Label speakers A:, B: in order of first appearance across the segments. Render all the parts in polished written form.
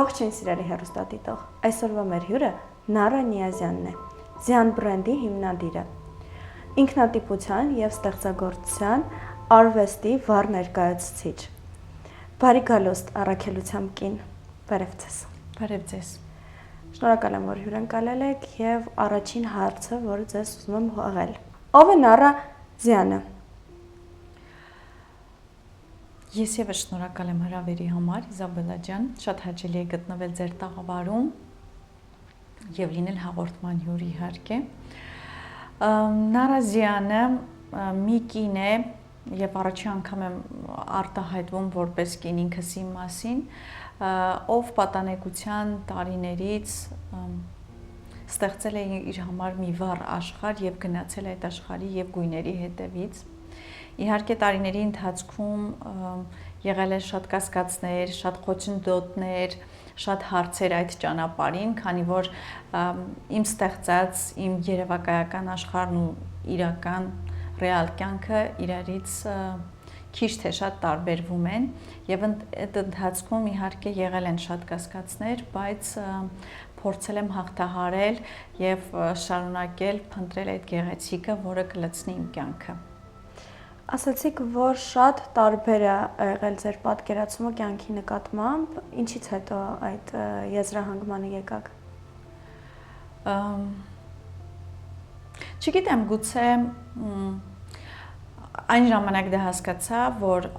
A: Ողջույն սիրելի հեռուստադիտող, այսօրվա մեր հյուրը Նարա Նիազյանն է, Զյան բրենդի հիմնադիրը, ինքնատիպության և ստեղծագործության արվեստի վառ ներկայացուցիչ, բարի գալուստ առաքելությամբ կին, բարև ձեզ։
B: Բարև ձեզ։
A: Շնորհակալ եմ, որ հյուրընկալել եք և առաջին հարցը, որը ձեզ ուզում եմ ուղղել։ Ով է Նարա Զյանը։
B: Ես ևս շնորհակալ եմ հրավերի համար, Իզաբելլա ջան, շատ հաճելի է գտնվել ձեր տաղավարում եւ լինել հաղորդման հյուր իհարկե։ Նարա Զյանը մի կին է եւ առաջին անգամ եմ արտահայտվում որպես կին ինքս իմ մասին, ով պատանեկության տարիներից ստեղծել է իր համար մի վառ աշխարհ եւ գնացել այդ աշխարհի եւ գույների հետևից։ Իհարկե տարիների ընթացքում եղել են շատ կասկածներ, շատ խոչընդոտներ, շատ հարցեր այդ ճանապարհին, քանի որ իմ ստեղծած, իմ երևակայական աշխարհն ու իրական ռեալ կյանքը իրարից քիչ թե շատ տարբերվում են եւ այդ ընթացքում իհարկե եղել են շատ կասկածներ, բայց փորձել եմ հաղթահարել եւ շարունակել փնտրել այդ գեղեցիկը, որը կլցնի իմ կյանքը։
A: Ասացիք, որ շատ տարբեր է եղել ձեր պատկերացումը կյանքի նկատմամբ, ինչից հետո այդ եզրահանգմանը եկաք։
B: Չգիտեմ, գուցե այն ժամանակ դա հասկացա, որ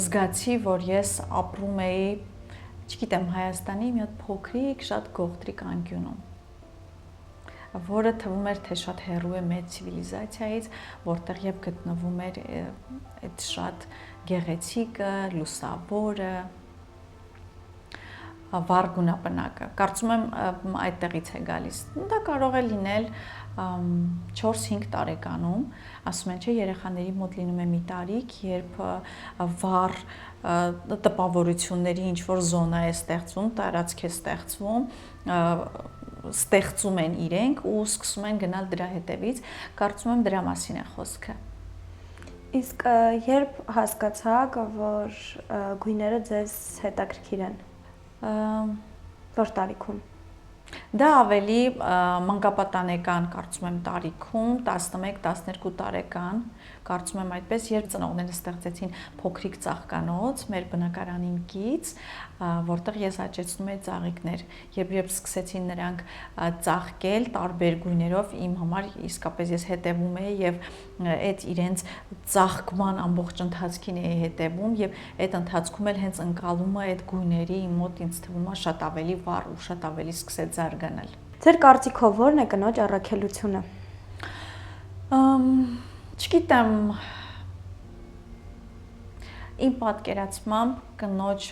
B: զգացի, որ ես ապրում էի, չգիտեմ, Հայաստանի մի հատ փոքրիկ, շատ գողտրիկ անկյունում, որը թվում էր, թե շատ հեռու է մեծ ցիվիլիզացիայից, որտեղ եւ գտնվում էր այդ շատ գեղեցիկը, լուսավորը, վառ գունապնակը։ Կարծում եմ այդտեղից է գալիս։ Դա կարող է լինել 4-5 տարեկանում, ասում են, չէ, երեխաների մոտ լինում է մի տարիք, երբ վառ տպավորությունների ինչ-որ զոնա է ստեղծվում, տարածք է ստեղծում են իրենք ու սկսում են գնալ դրա հետևից, կարծում եմ դրա մասին է խոսքը։
A: Իսկ երբ հասկացաք, որ գույները ձեզ հետաքրքիր են, որ տարիքում։
B: Դա ավելի մանկապատանեկան, կարծում եմ, տարիքում, 11-12 տարեկան, կարծում եմ այդպես, երբ ծնողներս ստեղծեցին փոքրիկ ծաղկանոց մեր բնակարանին կից, որտեղ ես աճեցնում էի ծաղիկներ, երբ սկսեցին նրանք ծաղկել տարբեր գույներով, իմ համար իսկապես ես հետևում էի եւ այդ իրենց ծաղկման ամբողջ ընթացքին էի հետևում եւ այդ ընթացքում էլ հենց ընկալումը այդ գույների իմ մոտ ինձ թվում է շատ ավելի վառ ու շատ ավելի սկսեց զարգանալ։
A: Ձեր կարծիքով ո՞րն է կնոջ առաքելությունը։
B: Չգիտեմ, իմ պատկերացմամբ կնոջ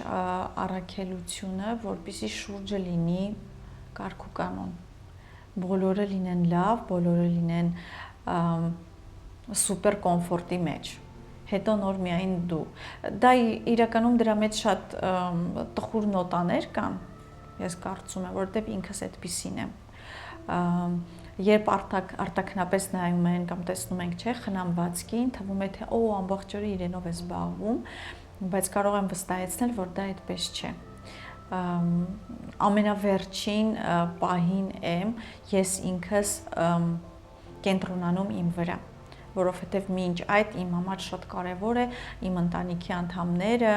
B: առաքելությունը, որպեսզի շուրջը լինի կարգ ու կանոն, բոլորը լինեն լավ, բոլորը լինեն սուպեր կոմֆորտի մեջ, հետո նոր միայն դու։ Դա իրականում դրա մեջ շատ տխուր նոտաներ կան, ես կարծում եմ, որովհետև ինքս այդպիսին եմ։ Երբ արտաքնապես նայում են կամ տեսնում ենք, չէ, խնամվածքին, թվում է, թե ամբողջ օրը իրենով է զբաղվում, բայց կարող եմ վստահեցնել, որ դա այդպես չէ։ Ամենավերջին պահին եմ ես ինքս կենտրոնանում իմ վրա, որովհետև մինչ այդ իմ համար շատ կարևոր է իմ ընտանիքի անդամները,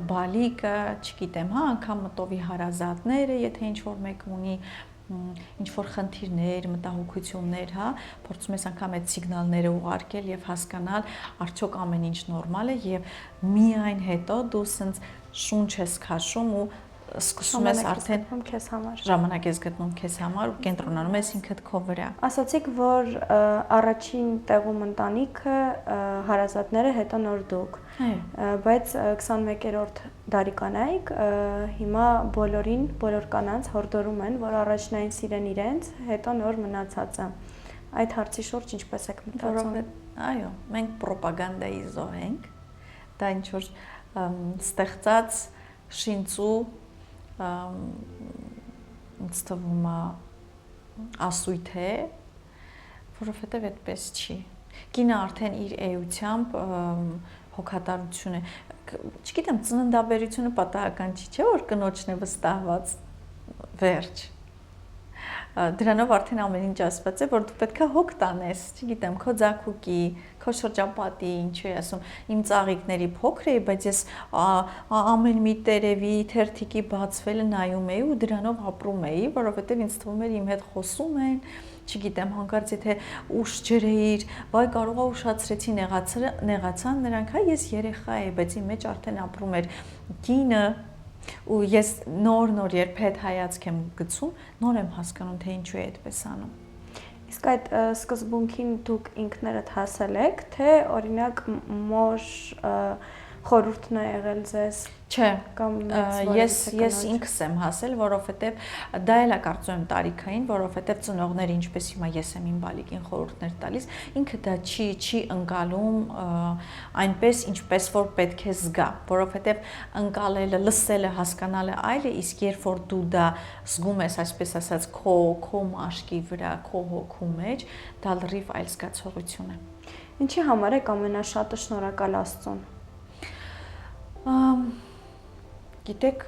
B: բալիկը, չգիտեմ, անգամ մտովի հարազատները, եթե ինչ-որ մեկը ունի ինչ-որ խնդիրներ, մտահոգություններ, փորձում ես անգամ այդ սիգնալները ուղարկել եւ հասկանալ, արդյոք ամեն ինչ նորմալ է եւ միայն հետո դու սենց շունչ ես քաշում ու սկսում ես արդեն
A: քեզ համար
B: ժամանակ ես գտնում քեզ համար ու կենտրոնանում ես ինքդ քո վրա։
A: Ասացիք, որ առաջին տեղում ընտանիքը, հարազատները, հետո նոր դուք, բայց 21-րդ դարի կանայք հիմա բոլոր կանանց հորդորում են, որ առաջնային սիրեն իրենց, հետո նոր մնացածը։ Այդ հարցի շուրջ ինչպես եք մտածում։
B: Այո, մենք պրոպագանդայի զոհ ենք, դա ինչ որ ստեղծած շինծու ինձ թվում է ասույթ է, որովհետև այդպես չի։ Կինը արդեն իր էությամբ հոգատարությունը, չգիտեմ, ծննդաբերությունը պատահական չի, որ կնոջն է վստահված վերջ։ Դրանով արդեն ամեն ինչ ասված է, որ դու պետքա հոգ տանես, չգիտեմ, քո ձագուկի, քո շրջապատի, ինչու է ասում, իմ ծաղիկների փոքր էի, բայց ես ամեն մի տերևի, թերթիկի բացվելը նայում էի ու դրանով ապրում էի, որովհետև ինձ թվում էր իմ հետ խոսում են, չգիտեմ, հանկարծ եթե ուշ ջրեիր, վայ կարողա ուշացրեցի, նեղացան նրանք, հա, ես երեխա էի, բայց իմ մեջ արդեն ապրում էր կինը, ու ես նոր երբ հետ հայացք եմ գցում, նոր եմ հասկանում, թե ինչու է այդպես անում։
A: Իսկ այդ սկզբունքին դուք ինքներդ հասել եք, թե օրինակ մոր խորհուրդն է եղել ձեզ։
B: Չէ,
A: կամ
B: ես ինքս եմ հասել, որովհետև դա էլ է կարծում եմ տարիքային, որովհետև ծնողները, ինչպես հիմա ես եմ իմ բալիկին խորհուրդներ տալիս, ինքը դա չի ընկալում այնպես, ինչպես որ պետք է զգա, որովհետև ընկալելը, լսելը, հասկանալը այլ է, իսկ երբ որ դու դա զգում ես, այսպես ասած, քո մաշկի վրա, քո հոգու մեջ, դա լրիվ այլ զգացողություն է։
A: Ինչի համար եք ամենաշատը շնորհակալ Աստծուն։
B: Գիտեք,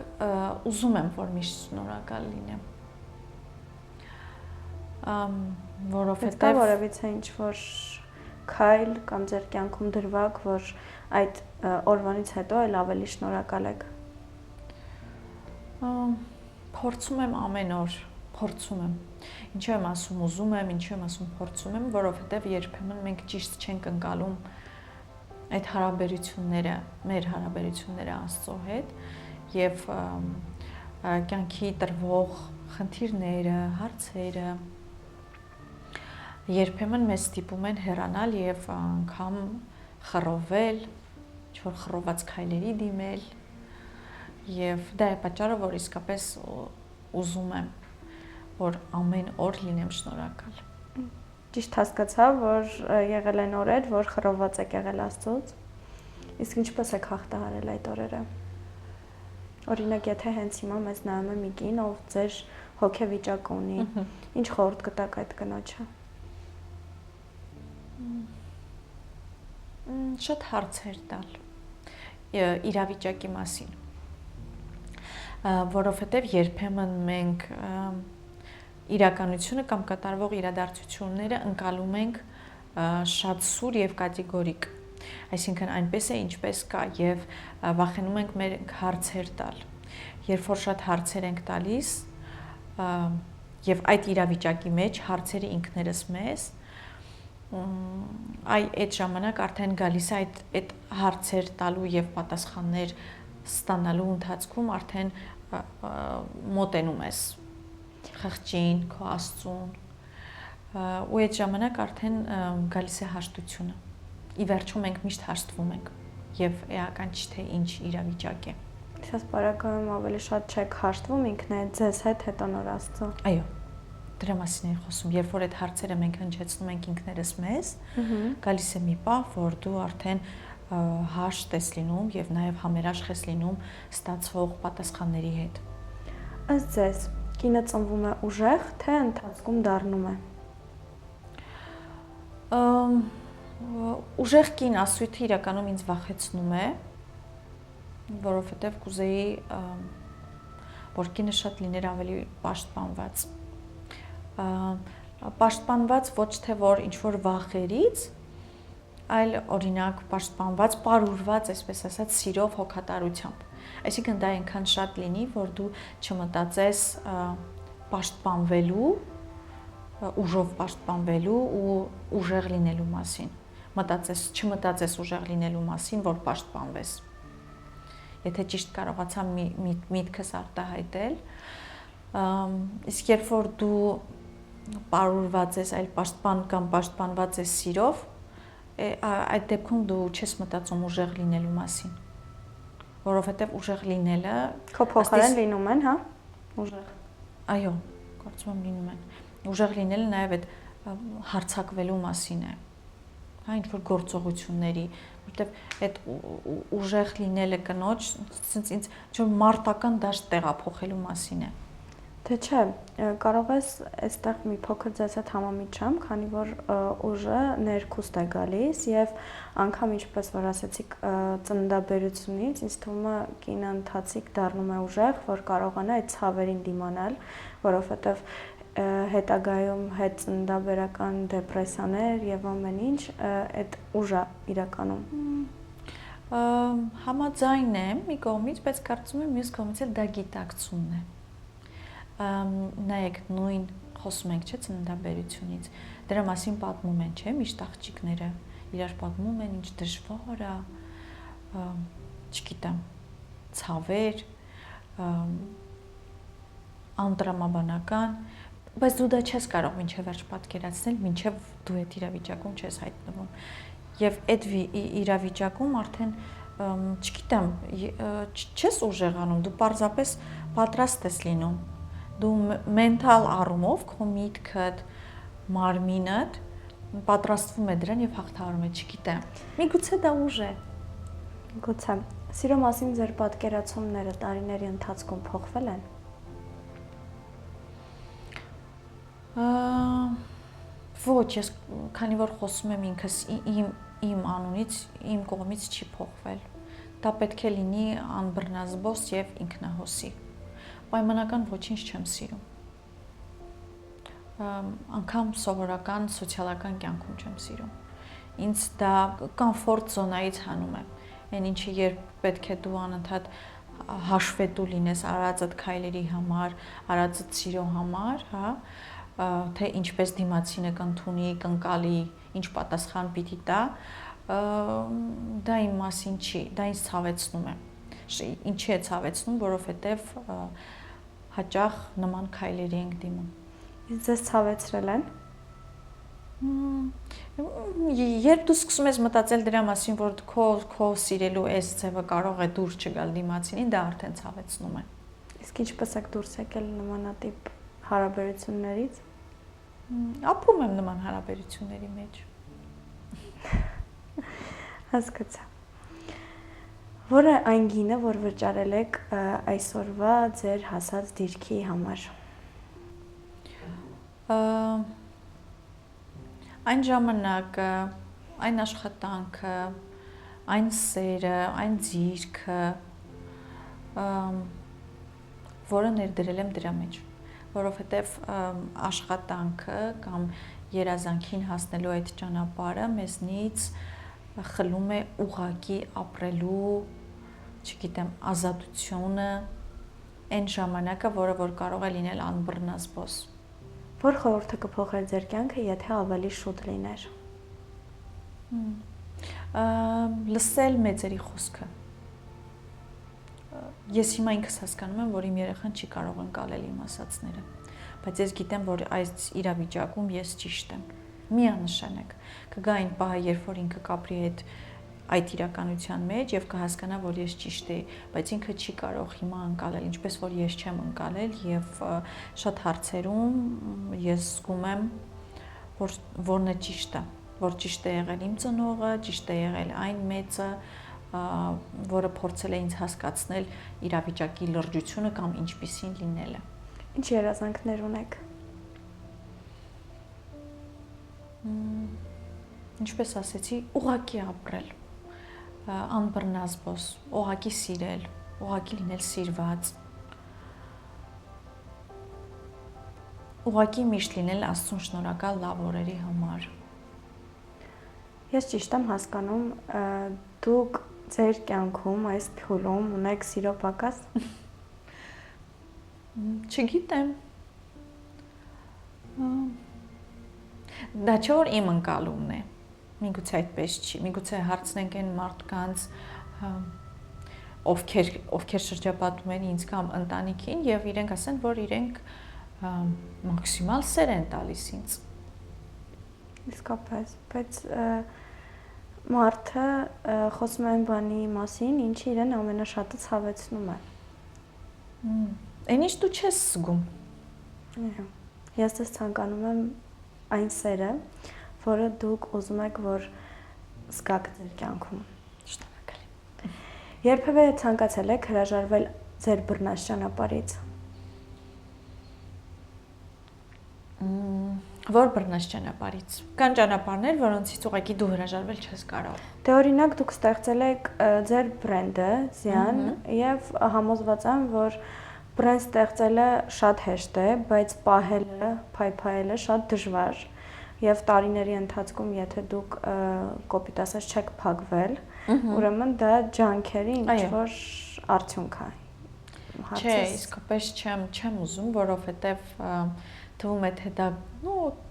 B: ուզում եմ, որ միշտ շնորհակալ լինեմ, որովհետև
A: որևիցե ինչ-որ քայլ կամ ձեր կյանքում դրվագ, որ այդ օրվանից հետո էլ ավելի շնորհակալ եք։
B: Փորձում եմ ամեն օր, փորձում եմ։ Ինչու եմ ասում ուզում եմ, ինչու եմ ասում փորձում եմ, որովհետև երբեմն մենք ճիշտ չենք ընկալում այդ հարաբերությունները, մեր հարաբերությունները Աստծո հետ եւ կյանքի տրվող խնդիրները, հարցերը երբեմն մեզ ստիպում են հեռանալ եւ անգամ խռովել, ինչ-որ խռոված քայլերի դիմել եւ դա է պատճառը, որ իսկապես ուզում եմ, որ ամեն օր լինեմ շնորհակալ։
A: Ճիշտ հասկացա, որ եղել են օրեր, որ խռոված եք եղել Աստծուց, իսկ ինչպես եք հաղթահարել այդ օրերը։ Օրինակ, եթե հենց հիմա մեզ նայում է մի կին, ով ձեր հոգեվիճակը ունի, ինչ խորհուրդ կտաք այդ կնոջը։
B: Շատ հարցեր տալ իրավիճակի մասին, որովհետև երբեմն մենք իրականությունը կամ կատարվող իրադարձությունները ընկալում ենք շատ սուր եւ կատեգորիկ, այսինքն այնպես է ինչպես կա եւ վախենում ենք մեր հարցեր տալ։ Երբ որ շատ հարցեր ենք տալիս եւ այդ իրավիճակի մեջ հարցերը ինքներս մեզ, այդ ժամանակ արդեն գալիս է այդ հարցեր տալու եւ պատասխաններ ստանալու ընթացքում արդեն մոտենում ես խղճին, քո Աստծուն, ու այդ ժամանակ արդեն գալիս է հաշտությունը։ Ի վերջո մենք միշտ հաշտվում ենք եւ էական չի թե ինչ իրավիճակ է։
A: Իսկ բարակայում ավելի շատ չեք հաշտվում ինքներդ ձեզ հետ, հետո նոր Աստծո։
B: Այո, դրա մասին եմ խոսում, երբ որ այդ հարցերը մենք հնչեցնում ենք ինքներս մեզ, գալիս է մի պահ, որ դու արդեն հաշտ ես լինում եւ նաեւ համերաշխ ես լինում ստացվող պատասխանների հետ։
A: Ըստ ձեզ կինը ծնվում է ուժեղ, թե ընթացքում դառնում է։
B: Ուժեղ կին ասույթը իրականում ինձ վախեցնում է, որովհետև կուզեի, որ կինը շատ լիներ ավելի պաշտպանված։ Պաշտպանված ոչ թե որ ինչ-որ վախերից, այլ օրինակ պաշտպանված, պարուրված, այսպես ասած, սիրով, հոգատարությամբ։ Այսինքն դա այնքան շատ լինի, որ դու չմտածես պաշտպանվելու, ուժով պաշտպանվելու ու ուժեղ լինելու մասին։ Չմտածես ուժեղ լինելու մասին, որ պաշտպանվես։ Եթե ճիշտ կարողացա միտքս արտահայտել, իսկ երբ որ դու պարուրված ես, այլ պաշտպան կամ պաշտպանված ես սիրով, այդ դեպքում դու չես մտածում ուժեղ լինելու մասին, որովհետև ուժեղ լինելը
A: քո փոխարեն լինում են, հա, ուժեղ։
B: Այո, կարծում եմ լինում են։ Ուժեղ լինելը նաև այդ հարցակվելու մասին է, հա, ինչ-որ գործողությունների, որովհետև այդ ուժեղ լինելը կնոջ ինձ ինչ-որ մարտական դաշտ տեղափոխելու մասին է։
A: Թե չէ, կարող ես այստեղ մի փոքր ձեզ հետ համամիջամ, քանի որ ուժը ներքուստ է գալիս եւ անգամ ինչպես որ ասացիք ծննդաբերությունից ինձ թվում է կինը ընթացիկ դառնում է ուժեղ, որ կարողանա այդ ցավերին դիմանալ, որովհետեւ հետագայում հետ ծննդաբերական դեպրեսիաներ եւ ամեն ինչ այդ ուժը իրականում
B: համաձայն եմ մի կողմից, բայց կարծում եմ մյուս կողմից էլ դա գիտակցումն է։ Նայեք նույն խոսում ենք, չէ՞, ծննդաբերությունից։ Դրա մասին պատմում են, չէ՞, միշտ աղջիկները իրար պատմում են, ինչ դժվար է, չգիտեմ, ցավեր, անտրամաբանական, բայց դու դա չես կարող մինչև վերջ պատկերացնել, մինչև դու այդ իրավիճակում չես հայտնվում։ Եվ այդ իրավիճակում արդեն, չգիտեմ, չես ուժեղանում, դու պարզապես պատրաստ ես լինում։ Դու մենթալ առումով քո միտքդ, մարմինդ պատրաստվում է դրան եւ հաղթահարում է, չգիտեմ։ Միգուցե դա ուժ է։
A: Գուցե։ Սիրո մասին ձեր պատկերացումները տարիների ընթացքում փոխվել են։
B: Ոչ, ես քանի որ խոսում եմ ինքս իմ անունից, իմ կողմից չի փոխվել։ Դա պետք է լինի անբռնազբոս եւ ինքնահոսի։ Պայմանական ոչինչ չեմ սիրում։ Անգամ սովորական սոցիալական կյանքում չեմ սիրում։ Ինձ դա կոմֆորտ զոնայից հանում է։ Այն ինչը երբ պետք է դու անընդհատ հաշվետու լինես արածդ քայլերի համար, արածդ սիրո համար, հա, թե ինչպես դիմացինը կընդունի, կընկալի, ինչ պատասխան պիտի տա, դա իմ մասին չի, դա ինձ ցավեցնում է։ Ինչի է ցավեցնում, որովհետև հաճախ նման քայլերի ենք դիմում։
A: Իսկ ձեզ ցավեցրել են։
B: Երբ դու սկսում ես մտածել դրա մասին, որ քո սիրելու այս ձևը կարող է դուրս չգալ դիմացինին, դա արդեն ցավեցնում է։
A: Իսկ ինչպես եք դուրս եկել նմանատիպ հարաբերություններից։
B: Ապրում եմ նման հարաբերությունների մեջ։
A: Հասկացա։ Որը այն գինը, որ վճարել եք այսօրվա ձեր հասած դիրքի համար։
B: Այն ժամանակը, այն աշխատանքը, այն սերը, այն ձիրքը, որը ներդրել եմ դրա մեջ, որովհետև աշխատանքը կամ երազանքին հասնելու այդ ճանապարհը մեզնից խլում է ուղղակի ապրելու, չգիտեմ, ազատությունը, այն ժամանակը, որը որ կարող է լինել անբռնազբոս։
A: Որ խորհուրդը կփոխեր ձեր կյանքը, եթե ավելի շուտ լիներ։
B: Լսել մեծերի խոսքը։ Ես հիմա ինքս հասկանում եմ, որ իմ երեխան չի կարող ընկալել իմ ասածները, բայց ես գիտեմ, որ այս իրավիճակում ես ճիշտ եմ։ Միանշանակ կգա այն պահը, երբ որ ինքը կապրի այդ իրականության մեջ եւ կհասկանա, որ ես ճիշտ եի, բայց ինքը չի կարող հիմա ընկալել, ինչպես որ ես չեմ ընկալել եւ շատ հարցերում ես զգում եմ, որն է ճիշտը, որ ճիշտ է եղել իմ ծնողը, ճիշտ է եղել այն մեծը, որը փորձել է ինձ հասկացնել իրավիճակի լրջությունը կամ ինչպիսին լինելը։
A: Ինչ երազանքներ ունեք։
B: Ինչպես ասեցի, ուղղակի ապրել, անբռնազբոս, ուղղակի սիրել, ուղղակի լինել սիրված, ուղղակի միշտ լինել Աստծուն շնորհակալ լավ օրերի համար։
A: Ես ճիշտ եմ հասկանում, դուք ձեր կյանքում այս փուլում ունեք սիրո պակաս։
B: Չգիտեմ։ Դա չէ որ իմ ընկալումն է։ Միգուցե այդպես չի, միգուցե հարցնենք այն մարդկանց, ովքեր շրջապատում են ինձ կամ ընտանիքին եւ իրենք ասեն, որ իրենք մաքսիմալ սեր են տալիս ինձ։
A: Իսկապես, բայց մարդը խոսում է այն բանի մասին, ինչը իրեն ամենաշատը ցավեցնում է։
B: Այն ինչ դու չես զգում։
A: Ես ձեզ ցանկանում եմ այն սերը, որը դուք ուզում եք, որ զգաք ձեր կյանքում։
B: Շնորհակալ եմ։
A: Երբևէ ցանկացել եք հրաժարվել ձեր բռնած ճանապարհից։
B: Որ բռնես ճանապարհից։ Կան ճանապարհներ, որոնցից ուղղակի դու հրաժարվել չես կարող։
A: Դե օրինակ դուք ստեղծել եք ձեր բրենդը, Զյան, եւ համոզված եմ, որ բրենդ ստեղծելը շատ հեշտ է, բայց պահելը, փայփայելը շատ դժվար։ Եվ տարիների ընթացքում, եթե դուք կոպիտ ասած չեք փակվել, ուրեմն դա ջանքերի ինչ-որ արդյունք է։
B: Չէ, իսկապես չեմ ուզում, որովհետև թվում է թե դա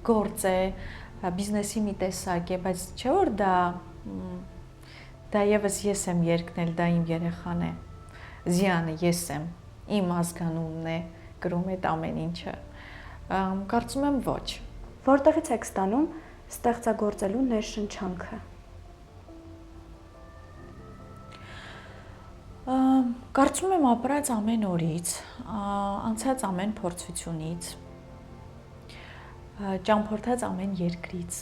B: գործ է, բիզնեսի մի տեսակ է, բայց չէ որ դա եւս ես եմ երկնել, դա իմ երեխան է։ Զյանը ես եմ, իմ ազգանունն է, կրում այդ ամեն ինչը։ Կարծում եմ ոչ։
A: Որտեղից եք ստանում ստեղծագործելու ներշնչանքը։
B: Կարծում եմ ապրած ամեն օրից, անցած ամեն փորձությունից, ճամփորդած ամեն երկրից,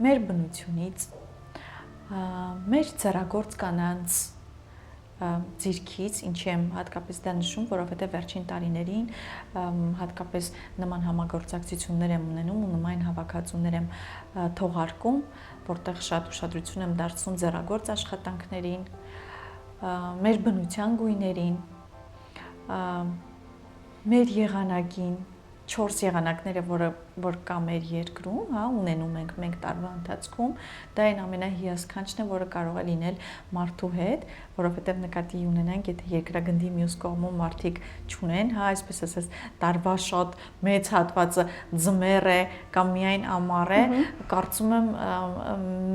B: մեր բնությունից, մեր ծերագործ կանանց ձիրքից, ինչի եմ հատկապես դա նշում, որովհետև վերջին տարիներին հատկապես նման համագործակցություններ եմ ունենում ու նման հավաքածուներ եմ թողարկում, որտեղ շատ ուշադրություն եմ դարձնում ձեռագործ աշխատանքներին, մեր բնության գույներին, մեր եղանակին, 4 եղանակները, որ կա մեր երկրում, ունենում ենք մենք տարվա ընթացքում, դա այն ամենահիասքանչն է, որը կարող է լինել մարդու հետ, որովհետև նկատի ունենանք, եթե երկրագնդի մյուս կողմում մարդիկ չունեն, այսպես ասած, տարվա շատ մեծ հատվածը ձմեռ է կամ միայն ամառ է, կարծում եմ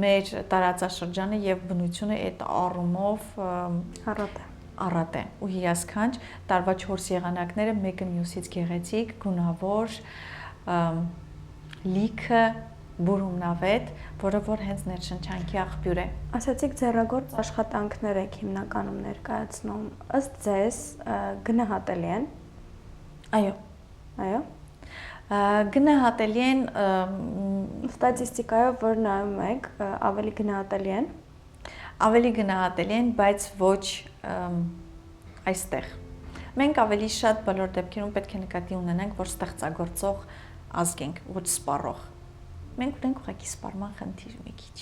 B: մեր տարածաշրջանը եւ բնությունը այդ առումով առատ է ու հիասքանչ, տարվա 4 եղանակները մեկը մյուսից գեղեցիկ, գունավոր, լիքը, բուրումնավետ, որը որ հենց ներշնչանքի աղբյուր է։
A: Ասացիք ձեռագործ աշխատանքներ եք հիմնականում ներկայացնում, ըստ ձեզ գնահատելի են։ Այո։
B: Գնահատելի են
A: ստատիստիկայով որ նայում եք, ավելի գնահատելի են։
B: Ավելի գնահատելի են, բայց ոչ այստեղ։ Մենք ավելի շատ բոլոր դեպքերում պետք է նկատի ունենանք, որ ստեղծագործող ազգ ենք, ոչ սպառող։ Մենք ունենք ուղղակի սպառման խնդիր մի քիչ։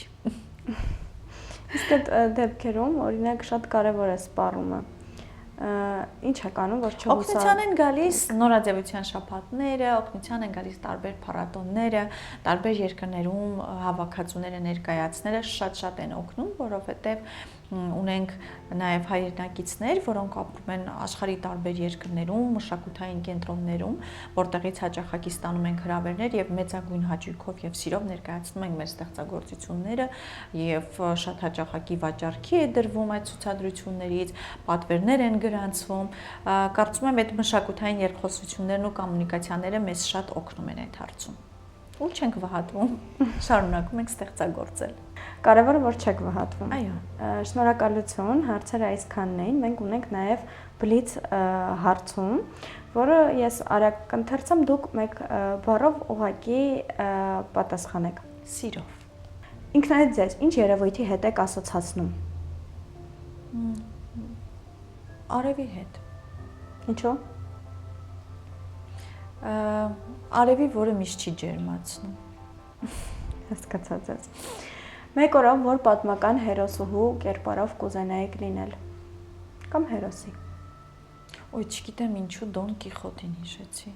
A: Իսկ այդ դեպքերում, օրինակ, շատ կարևոր է սպառումը։ Ինչ է կանում, որ չհուսա։
B: Օգնության են գալիս նորաձևության շաբաթները, օգնության են գալիս տարբեր փառատոները, տարբեր երկրներում հավաքածուները ներկայացնելը շատ են օգնում, որովհետև ունենք նաև հայրենակիցներ, որոնք ապրում են աշխարհի տարբեր երկրներում, մշակութային կենտրոններում, որտեղից հաճախակի ստանում ենք հրավերներ եւ մեծագույն հաճույքով եւ սիրով ներկայացնում ենք մեր ստեղծագործությունները եւ շատ հաճախակի վաճառքի է դրվում այդ ցուցադրություններից, պատվերներ են գրանցվում։ Կարծում եմ այդ մշակութային երկխոսություններն ու կոմունիկացիաները մեզ շատ օգնում են այդ հարցում։ Ու չենք վհատվում, շարունակում ենք ստեղծագործել։
A: Կարևորը որ չեք վհատվում։
B: Այո։
A: Շնորհակալություն, հարցերը այսքանն էին։ Մենք ունենք նաև բլից հարցում, որը ես արագ կընթերցեմ, դուք մեկ բառով ուղղակի պատասխանեք։
B: Սիրով։
A: Ինքնարետ ձեզ ինչ երևույթի հետ եք ասոցացնում։
B: Արևի հետ։
A: Ինչու՞։
B: Արևի, որը միշտ չի ջերմացնում։
A: Հասկացա ձեզ։ Մեկ օրով որ պատմական հերոսուհու կերպարով կուզենայիք լինել։ Կամ հերոսի։
B: Ոյ, չգիտեմ ինչու Դոն Կիխոտին հիշեցի։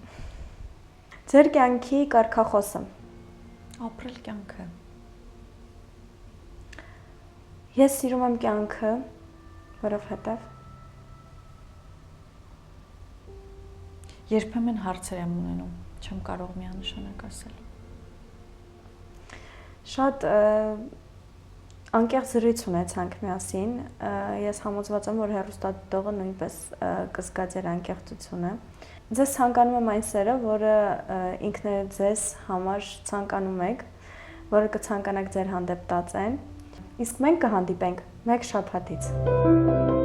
A: Ձեր կյանքի կարգախոսը։
B: Ապրել կյանքը։
A: Ես սիրում եմ կյանքը, որովհետև
B: երբեմն հարցեր եմ ունենում, չեմ կարող միանշանակ ասել։
A: Շատ անկեղծ զրույց ունեցանք միասին, ես համոզված եմ, որ հեռուստադիտողը նույնպես կզգա ձեր անկեղծությունը։ Ձեզ ցանկանում եմ այն սերը, որը ինքներդ ձեզ համար ցանկանում եք, որը կցանկանաք ձեր հանդեպ տածեն, իսկ մենք կհանդիպենք մեկ շաբաթից։